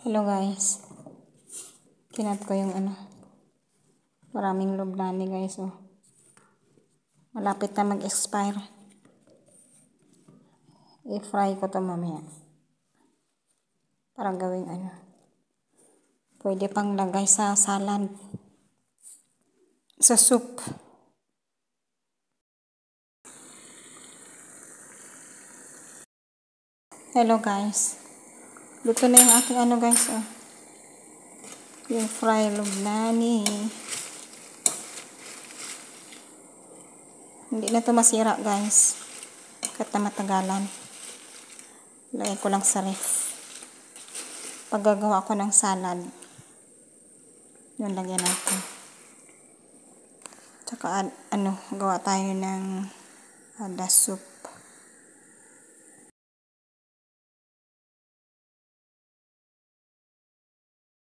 Hello guys. Kinat ko yung maraming lubnani guys oh. Malapit na mag-expire. I-fry ko to mamaya. Para gawing pwede pang lagay sa salad. Sa soup. Hello guys. Luto na yung aking guys oh. Yung fry lubnani. Hindi na to masira guys. Kahit na matagalan. Lagay ko lang sa ref. Paggagawa ko ng salad. Yun lagyan natin. Tsaka gawa tayo ng soup.